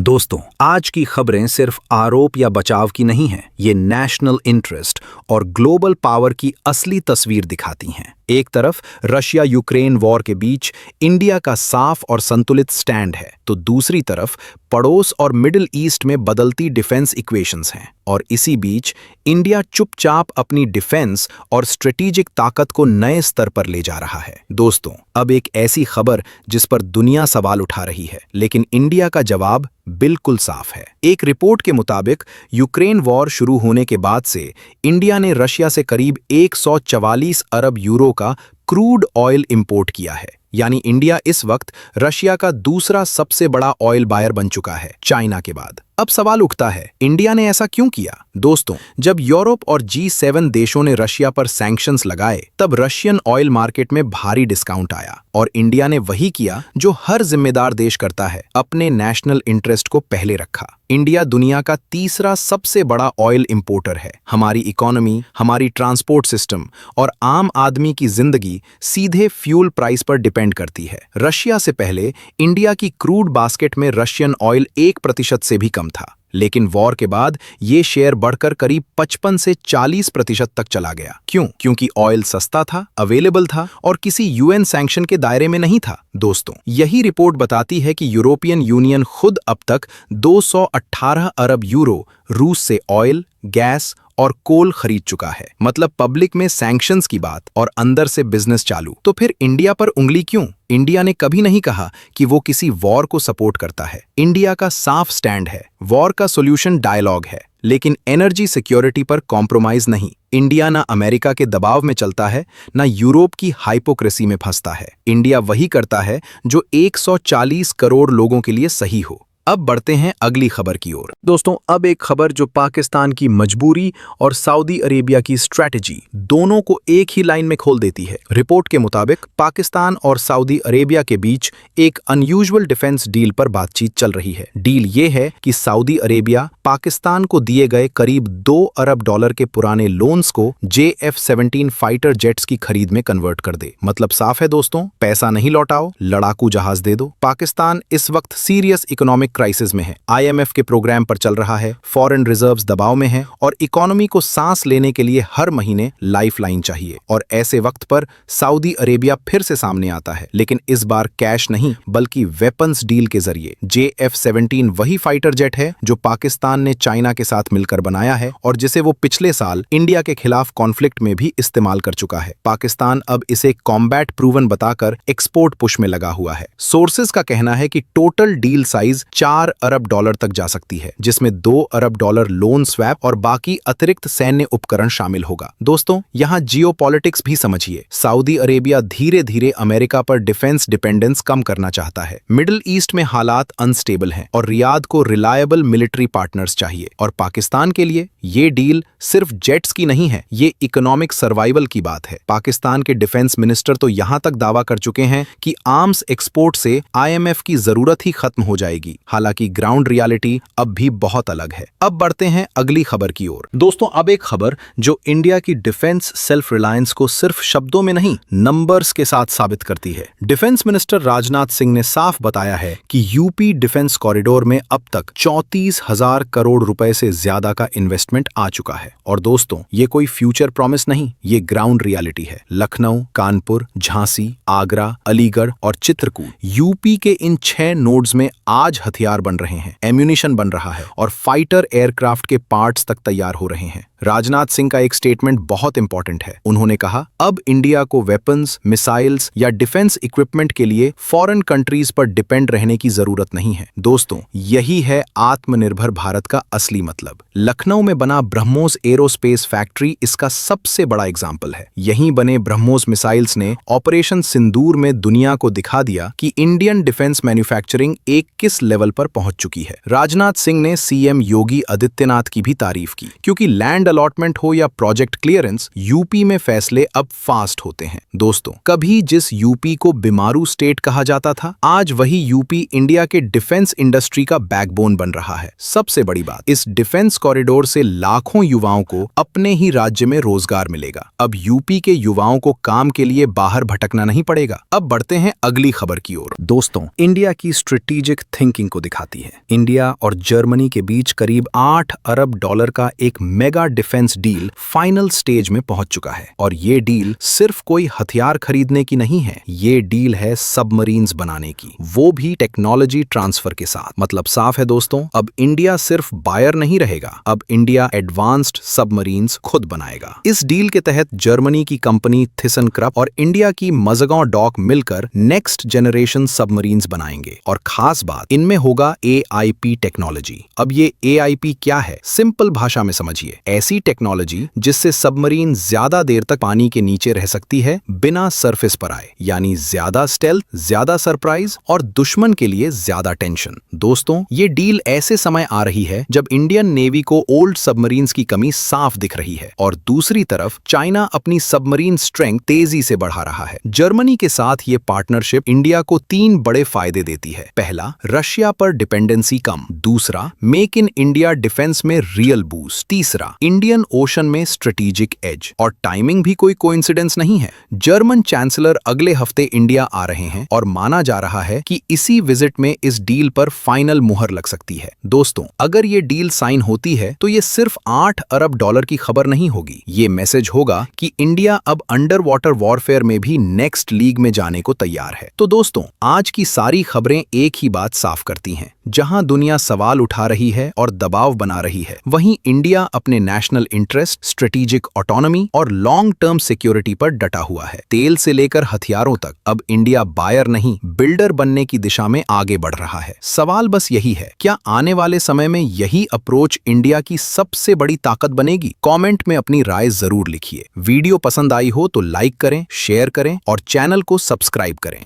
दोस्तों, आज की खबरें सिर्फ आरोप या बचाव की नहीं हैं, ये नेशनल इंटरेस्ट और ग्लोबल पावर की असली तस्वीर दिखाती हैं। एक तरफ रशिया यूक्रेन वॉर के बीच इंडिया का साफ और संतुलित स्टैंड है, तो दूसरी तरफ पड़ोस और मिडिल ईस्ट में बदलती डिफेंस इक्वेशंस हैं। और इसी बीच इंडिया चुपचाप अपनी डिफेंस और स्ट्रेटेजिक ताकत को नए स्तर पर ले जा रहा है। दोस्तों, अब एक ऐसी खबर जिस पर दुनिया सवाल उठा रही है, लेकिन इंडिया का जवाब बिल्कुल साफ है। एक रिपोर्ट के मुताबिक यूक्रेन वॉर शुरू होने के बाद से इंडिया ने रशिया से करीब 144 अरब यूरो का क्रूड ऑयल इंपोर्ट किया है। यानी इंडिया इस वक्त रशिया का दूसरा सबसे बड़ा ऑयल बायर बन चुका है, चाइना के बाद। अब सवाल उठता है, इंडिया ने ऐसा क्यों किया? दोस्तों, जब यूरोप और G7 देशों ने रशिया पर सैंक्शंस लगाए, तब रशियन ऑयल मार्केट में भारी डिस्काउंट आया और इंडिया ने वही किया जो हर जिम्मेदार देश करता है, अपने नेशनल इंटरेस्ट को पहले रखा। इंडिया दुनिया का तीसरा सबसे बड़ा ऑयल इंपोर्टर है। हमारी इकोनॉमी, हमारी ट्रांसपोर्ट सिस्टम और आम आदमी की जिंदगी सीधे फ्यूल प्राइस पर डिपेंड करती है। रशिया से पहले इंडिया की क्रूड बास्केट में रशियन ऑयल 1% से भी कम था, लेकिन वॉर के बाद ये शेयर बढ़कर करीब 55 से 40% तक चला गया। क्यों? क्योंकि ऑयल सस्ता था, अवेलेबल था और किसी यूएन सैंक्शन के दायरे में नहीं था। दोस्तों, यही रिपोर्ट बताती है कि यूरोपियन यूनियन खुद अब तक 218 अरब यूरो रूस से ऑयल, गैस और कोल खरीद चुका है। मतलब पब्लिक में सैंक्शंस की बात और अंदर से बिजनेस चालू। तो फिर इंडिया पर उंगली क्यों? इंडिया ने कभी नहीं कहा कि वो किसी वॉर को सपोर्ट करता है। इंडिया का साफ स्टैंड है, वॉर का सॉल्यूशन डायलॉग है, लेकिन एनर्जी सिक्योरिटी पर कॉम्प्रोमाइज नहीं। इंडिया ना अमेरिका के दबाव में चलता है, ना यूरोप की हाइपोक्रेसी में फंसता है। इंडिया वही करता है जो 140 करोड़ लोगों के लिए सही हो। अब बढ़ते हैं अगली खबर की ओर। दोस्तों, अब एक खबर जो पाकिस्तान की मजबूरी और सऊदी अरेबिया की स्ट्रैटेजी दोनों को एक ही लाइन में खोल देती है। रिपोर्ट के मुताबिक पाकिस्तान और सऊदी अरेबिया के बीच एक अनयूजुअल डिफेंस डील पर बातचीत चल रही है। डील ये है कि सऊदी अरेबिया पाकिस्तान को दिए गए करीब $2 अरब के पुराने लोन्स को JF-17 फाइटर जेट्स की खरीद में कन्वर्ट कर दे। मतलब साफ है दोस्तों, पैसा नहीं लौटाओ, लड़ाकू जहाज दे दो। पाकिस्तान इस वक्त सीरियस इकोनॉमिक क्राइसिस में है, IMF के प्रोग्राम पर चल रहा है, फॉरेन रिजर्व्स दबाव में है और इकोनॉमी को सांस लेने के लिए हर महीने लाइफलाइन चाहिए। और ऐसे वक्त पर सऊदी अरेबिया फिर से सामने आता है, लेकिन इस बार कैश नहीं बल्कि वेपन्स डील के जरिए। JF-17 वही फाइटर जेट है जो पाकिस्तान ने चाइना के साथ मिलकर बनाया है और जिसे वो पिछले साल इंडिया के खिलाफ कॉन्फ्लिक्ट में भी इस्तेमाल कर चुका है। पाकिस्तान अब इसे कॉम्बैट प्रूवन बताकर एक्सपोर्ट पुश में लगा हुआ है। सोर्सेज का कहना है कि टोटल डील साइज $4 अरब तक जा सकती है, जिसमें $2 अरब लोन स्वैप और बाकी अतिरिक्त सैन्य उपकरण शामिल होगा। दोस्तों, यहाँ जियोपॉलिटिक्स भी समझिए। सऊदी अरेबिया धीरे धीरे अमेरिका पर डिफेंस डिपेंडेंस कम करना चाहता है। मिडिल ईस्ट में हालात अनस्टेबल हैं और रियाद को रिलायबल मिलिट्री पार्टनर्स चाहिए। और पाकिस्तान के लिए ये डील सिर्फ जेट्स की नहीं है, ये इकोनॉमिक सर्वाइवल की बात है। पाकिस्तान के डिफेंस मिनिस्टर तो यहां तक दावा कर चुके हैं कि आर्म्स एक्सपोर्ट से IMF की जरूरत ही खत्म हो जाएगी। हालांकि ग्राउंड रियलिटी अब भी बहुत अलग है। अब बढ़ते हैं अगली खबर की ओर। दोस्तों, अब एक खबर जो इंडिया की डिफेंस सेल्फ रिलायंस को सिर्फ शब्दों में नहीं, नंबर्स के साथ साबित करती है। डिफेंस मिनिस्टर राजनाथ सिंह ने साफ बताया है कि यूपी डिफेंस कॉरिडोर में अब तक 34,000 करोड़ रुपए से ज्यादा का इन्वेस्टमेंट आ चुका है। और दोस्तों, ये कोई फ्यूचर प्रॉमिस नहीं, ये ग्राउंड रियलिटी है। लखनऊ, कानपुर, झांसी, आगरा, अलीगढ़ और चित्रकूट, यूपी के इन 6 नोड्स में आज हथियार बन रहे हैं, एम्यूनिशन बन रहा है और फाइटर एयरक्राफ्ट के पार्ट्स तक तैयार हो रहे हैं। राजनाथ सिंह का एक स्टेटमेंट बहुत इंपॉर्टेंट है। उन्होंने कहा, अब इंडिया को वेपन्स, मिसाइल्स या डिफेंस इक्विपमेंट के लिए फॉरेन कंट्रीज पर डिपेंड रहने की जरूरत नहीं है। दोस्तों, यही है आत्मनिर्भर भारत का असली मतलब। लखनऊ में बना ब्रह्मोस एरोस्पेस फैक्ट्री इसका सबसे बड़ा एग्जाम्पल है। यहीं बने ब्रह्मोस मिसाइल्स ने ऑपरेशन सिंदूर में दुनिया को दिखा दिया कि इंडियन डिफेंस मैन्युफैक्चरिंग एक किस लेवल पर पहुंच चुकी है। राजनाथ सिंह ने CM योगी आदित्यनाथ की भी तारीफ की, क्योंकि लैंड अलॉटमेंट हो या प्रोजेक्ट क्लियरेंस, यूपी में फैसले अब फास्ट होते हैं। दोस्तों, कभी जिस यूपी को बीमारू स्टेट कहा जाता था, आज वही यूपी इंडिया के डिफेंस इंडस्ट्री का बैकबोन बन रहा है। सबसे बड़ी बात, इस डिफेंस कॉरिडोर से लाखों युवाओं को अपने ही राज्य में रोजगार मिलेगा। अब यूपी के युवाओं को काम के लिए बाहर भटकना नहीं पड़ेगा। अब बढ़ते हैं अगली खबर की ओर। दोस्तों, इंडिया की स्ट्रेटेजिक थिंकिंग को दिखाती है। इंडिया और जर्मनी के बीच करीब $8 अरब का एक mega defence deal final stage में पहुंच चुका है। और ये डील सिर्फ कोई हथियार खरीदने की नहीं है, ये डील है सबमरीन्स बनाने की, वो भी टेक्नोलॉजी ट्रांसफर के साथ। मतलब साफ है दोस्तों, अब इंडिया सिर्फ बायर नहीं रहेगा, अब इंडिया एडवांस्ड सबमरीन्स खुद बनाएगा। इस डील के तहत जर्मनी की कंपनी थिसनक्रप और इंडिया की मज़गांव डॉक मिलकर नेक्स्ट जनरेशन सबमरीन्स बनाएंगे। और खास बात, इनमें होगा AIP टेक्नोलॉजी। अब ये AIP क्या है, सिंपल भाषा में समझिए, ऐसी टेक्नोलॉजी जिससे सबमरीन ज्यादा देर तक पानी के नीचे रह सकती है बिना सरफेस पर आए, यानी ज्यादा स्टेल्थ, ज्यादा सरप्राइज और दुश्मन के लिए ज्यादा टेंशन। दोस्तों, ये डील ऐसे समय आ रही है जब इंडियन नेवी को ओल्ड सबमरीन्स की कमी साफ दिख रही है और दूसरी तरफ चाइना अपनी सबमरीन स्ट्रेंथ तेजी से बढ़ा रहा है। जर्मनी के साथ ये पार्टनरशिप इंडिया को 3 बड़े फायदे देती है। पहला, रशिया पर डिपेंडेंसी कम। दूसरा, मेक इन इंडिया डिफेंस में रियल बूस्ट। तीसरा, इंडियन ओशन में स्ट्रेटेजिक एज। और टाइमिंग भी कोई कोइंसिडेंस नहीं है। जर्मन चांसलर अगले हफ्ते इंडिया आ रहे हैं और माना जा रहा है कि इसी विजिट में इस डील पर फाइनल मुहर लग सकती है। दोस्तों, अगर ये डील साइन होती है तो ये सिर्फ $8 अरब की खबर नहीं होगी, ये मैसेज होगा कि इंडिया अब अंडर वाटर वॉरफेयर में भी नेक्स्ट लीग में जाने को तैयार है। तो दोस्तों, आज की सारी खबरें एक ही बात साफ करती हैं, जहां दुनिया सवाल उठा रही है और दबाव बना रही है, वहीं इंडिया अपने नेशनल इंटरेस्ट, स्ट्रेटेजिक ऑटोनॉमी और लॉन्ग टर्म सिक्योरिटी पर डटा हुआ है। तेल से लेकर हथियारों तक अब इंडिया बायर नहीं, बिल्डर बनने की दिशा में आगे बढ़ रहा है। सवाल बस यही है, क्या आने वाले समय में यही अप्रोच इंडिया की सबसे बड़ी ताकत बनेगी? कमेंट में अपनी राय जरूर लिखिए। वीडियो पसंद आई हो तो लाइक करें, शेयर करें और चैनल को सब्सक्राइब करें।